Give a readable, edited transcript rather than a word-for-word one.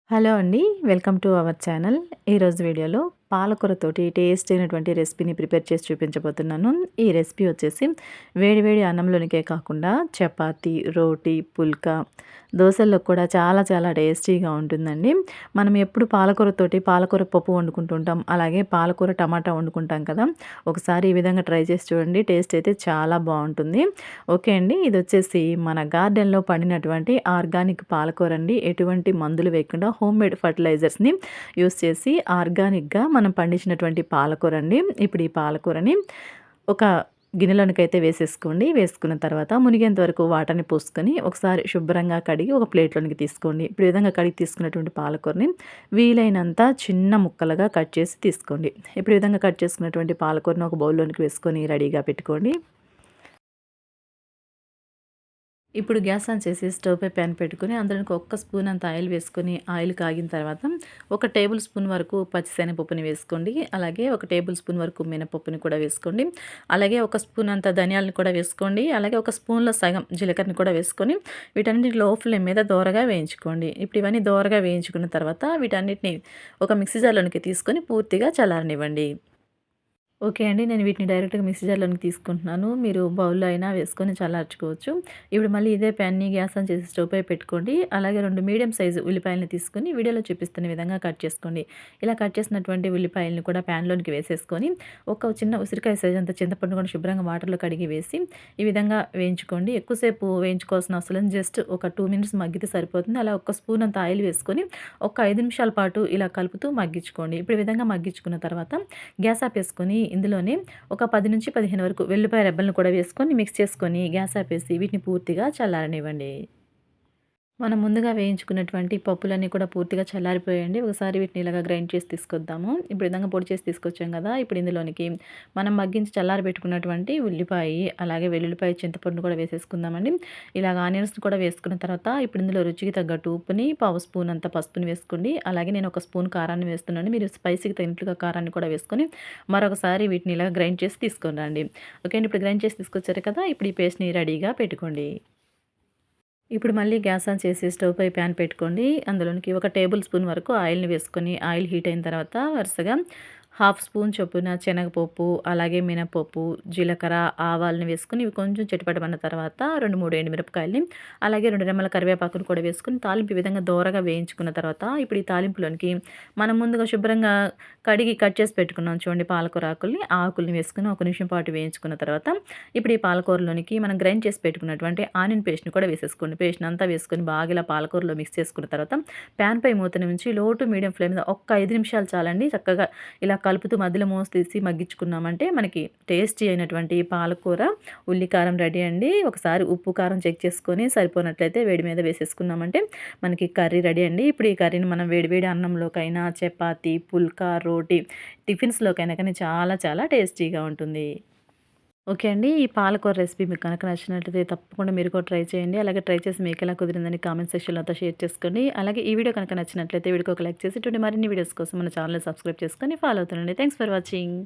Hello అండి. Welcome to our channel. ఈరోజు వీడియోలో పాలకూరతోటి టేస్ట్ అయినటువంటి రెసిపీని ప్రిపేర్ చేసి చూపించబోతున్నాను. ఈ రెసిపీ వచ్చేసి వేడి వేడి అన్నంలోనికే కాకుండా చపాతీ, రోటీ, పుల్కా, దోసల్లో కూడా చాలా చాలా టేస్టీగా ఉంటుందండి. మనం ఎప్పుడు పాలకూర పప్పు వండుకుంటుంటాం. అలాగే పాలకూర టమాటా వండుకుంటాం కదా! ఒకసారి ఈ విధంగా ట్రై చేసి చూడండి. టేస్ట్ అయితే చాలా బావుంటుంది. ఓకే అండి. ఇదొచ్చేసి మన గార్డెన్‌లో పండినటువంటి ఆర్గానిక్ పాలకూర అండి. ఎటువంటి మందులు వేయకుండా హోమ్‌మేడ్ ఫర్టిలైజర్స్‌ని యూజ్ చేసి ఆర్గానిక్‌గా మనం పండించినటువంటి పాలకూర అండి. ఇప్పుడు ఈ పాలకూరని ఒక గిన్నెలోనికైతే వేసేసుకోండి. వేసుకున్న తర్వాత మునిగేంత వరకు వాటర్‌ని పోసుకొని ఒకసారి శుభ్రంగా కడిగి ఒక ప్లేట్‌లోనికి తీసుకోండి. ఇప్పుడు ఈ విధంగా కడిగి తీసుకున్నటువంటి పాలకూరని వీలైనంత చిన్న ముక్కలుగా కట్ చేసి తీసుకోండి. ఇప్పుడు ఈ విధంగా కట్ చేసుకున్నటువంటి పాలకూరని ఒక బౌల్‌లోనికి వేసుకొని రెడీగా పెట్టుకోండి. ఇప్పుడు గ్యాస్ ఆన్ చేసి స్టవ్ పై ప్యాన్ పెట్టుకొని అందులోకి ఒక్క స్పూన్ అంత ఆయిల్ వేసుకొని ఆయిల్ కాగిన తర్వాత ఒక టేబుల్ స్పూన్ వరకు పచ్చిశనగపప్పుని వేసుకోండి. అలాగే ఒక టేబుల్ స్పూన్ వరకు మినపప్పుని కూడా వేసుకోండి. అలాగే ఒక స్పూన్ అంత ధనియాలను కూడా వేసుకోండి. అలాగే ఒక స్పూన్‌లో సగం జీలకర్రని కూడా వేసుకొని వీటన్నిటిని లో ఫ్లేమ్ మీద దోరగా వేయించుకోండి. ఇప్పుడు ఇవన్నీ దోరగా వేయించుకున్న తర్వాత వీటన్నిటిని ఒక మిక్సీ జార్‌లోనికి తీసుకొని పూర్తిగా చల్లారనివ్వండి. ఓకే అండి. నేను వీటిని డైరెక్ట్‌గా మిక్సీ జార్‌లోకి తీసుకుంటున్నాను. మీరు బౌల్‌లో అయినా వేసుకొని చల్లార్చుకోవచ్చు. ఇప్పుడు మళ్ళీ ఇదే ప్యాన్‌ని గ్యాస్ ఆన్ చేసి స్టవ్ పై పెట్టుకోండి. అలాగే 2 మీడియం సైజు ఉల్లిపాయలని తీసుకొని వీడియోలో చూపిస్తున్న విధంగా కట్ చేసుకోండి. ఇలా కట్ చేసినటువంటి ఉల్లిపాయలని కూడా ప్యాన్‌లోనికి వేసేసుకొని ఒక చిన్న ఉసిరికాయ సైజ్ అంత చింతపండు కూడా శుభ్రంగా వాటర్‌లో కడిగి వేసి ఈ విధంగా వేయించుకోండి. ఎక్కువసేపు వేయించుకోవాల్సిన అవసరం లేదు. జస్ట్ ఒక 2 మినిట్స్ మగ్గితే సరిపోతుంది. అలా ఒక స్పూన్ అంత ఆయిల్ వేసుకొని ఒక 5 నిమిషాల పాటు ఇలా కలుపుతూ మగ్గించుకోండి. ఇప్పుడు ఈ విధంగా మగ్గించుకున్న తర్వాత గ్యాస్ ఆపేసుకొని ఇందులోనే ఒక 10-15 వరకు వెల్లుల్లిపాయ రెబ్బలను కూడా వేసుకొని మిక్స్ చేసుకొని గ్యాస్ ఆపేసి వీటిని పూర్తిగా చల్లారనివ్వండి. మనం ముందుగా వేయించుకున్నటువంటి పప్పులన్నీ కూడా పూర్తిగా చల్లారిపోయాయండి. ఒకసారి వీటిని ఇలాగా గ్రైండ్ చేసి తీసుకొద్దాము. ఇప్పుడు ఈ విధంగా పొడి చేసి తీసుకొచ్చాం కదా! ఇప్పుడు ఇందులోనికి మనం మగ్గించి చల్లారబెట్టుకున్నటువంటి ఉల్లిపాయి, అలాగే వెల్లుల్లిపాయ, చింతపండు కూడా వేసేసుకుందామండి. ఇలాగ ఆనియన్స్ కూడా వేసుకున్న తర్వాత ఇప్పుడు ఇందులో రుచికి తగ్గట్టు ఉప్పుని, పావు స్పూన్ అంత పసుపుని వేసుకోండి. అలాగే నేను ఒక స్పూన్ కారాన్ని వేస్తున్నాను. మీరు స్పైసీకి తగినట్లుగా కారాన్ని కూడా వేసుకొని మరొకసారి వీటిని ఇలా గ్రైండ్ చేసి తీసుకొని రండి. ఓకే అండి. ఇప్పుడు గ్రైండ్ చేసి తీసుకొచ్చారు కదా! ఇప్పుడు ఈ పేస్ట్‌ని రెడీగా పెట్టుకోండి. ఇప్పుడు మళ్ళీ గ్యాస్ ఆన్ చేసి స్టవ్ పై ప్యాన్ పెట్టుకోండి. అందులోనికి ఒక టేబుల్ స్పూన్ వరకు ఆయిల్‌ని వేసుకొని ఆయిల్ హీట్ అయిన తర్వాత వరుసగా హాఫ్ స్పూన్ చొప్పున శనగపప్పు, అలాగే మినపప్పు, జీలకర్ర, ఆవాలని వేసుకొని ఇవి కొంచెం చిటపటమన్న తర్వాత 2, 3 ఎండుమిరపకాయలని అలాగే 2 రెమ్మల కరివేపాకును కూడా వేసుకొని తాలింపు ఈ విధంగా దోరగా వేయించుకున్న తర్వాత ఇప్పుడు ఈ తాలింపులోనికి మనం ముందుగా శుభ్రంగా కడిగి కట్ చేసి పెట్టుకున్నాం చూడండి పాలకూర ఆకుల్ని, ఆ ఆకుల్ని వేసుకొని ఒక నిమిషం పాటు వేయించుకున్న తర్వాత ఇప్పుడు ఈ పాలకూరలోనికి మనం గ్రైండ్ చేసి పెట్టుకున్నటువంటి ఆనియన్ పేస్ట్‌ని కూడా వేసేసుకోండి. పేస్ట్‌ని అంతా వేసుకొని బాగా ఇలా పాలకూరలో మిక్స్ చేసుకున్న తర్వాత ప్యాన్ పై మూతని ఉంచి లో టు మీడియం ఫ్లేమ్ మీద ఒక్క 5 నిమిషాలు చాలండి. చక్కగా ఇలా కలుపుతూ మధ్యలో మూత తీసి మగ్గించుకున్నామంటే మనకి టేస్టీ అయినటువంటి పాలకూర, ఉల్లి కారం రెడీ అండి. ఒకసారి ఉప్పు, కారం చెక్ చేసుకొని సరిపోనట్లయితే వేడి మీద వేసేసుకున్నామంటే మనకి కర్రీ రెడీ అండి. ఇప్పుడు ఈ కర్రీని మనం వేడి వేడి అన్నంలోకైనా, చపాతీ, పుల్కా, రోటీ, టిఫిన్స్‌లోకైనా కానీ చాలా చాలా టేస్టీగా ఉంటుంది. ఓకే అండి. ఈ పాలకూర రెసిపీ మీకు కనుక నచ్చినట్లయితే తప్పకుండా మీరు కూడా ట్రై చేయండి. అలాగే ట్రై చేసి మీకెలా కుదిరిందని కామెంట్ సెక్షన్‌లో నాతో షేర్ చేసుకోండి. అలాగే ఈ వీడియో కనుక నచ్చినట్లయితే వీడియోకి ఒక లైక్ చేసి ఇటువంటి మరిన్ని వీడియోస్ కోసం మన ఛానెల్‌ని సబ్స్క్రైబ్ చేసుకొని ఫాలో అవుతుండండి. Thanks for watching.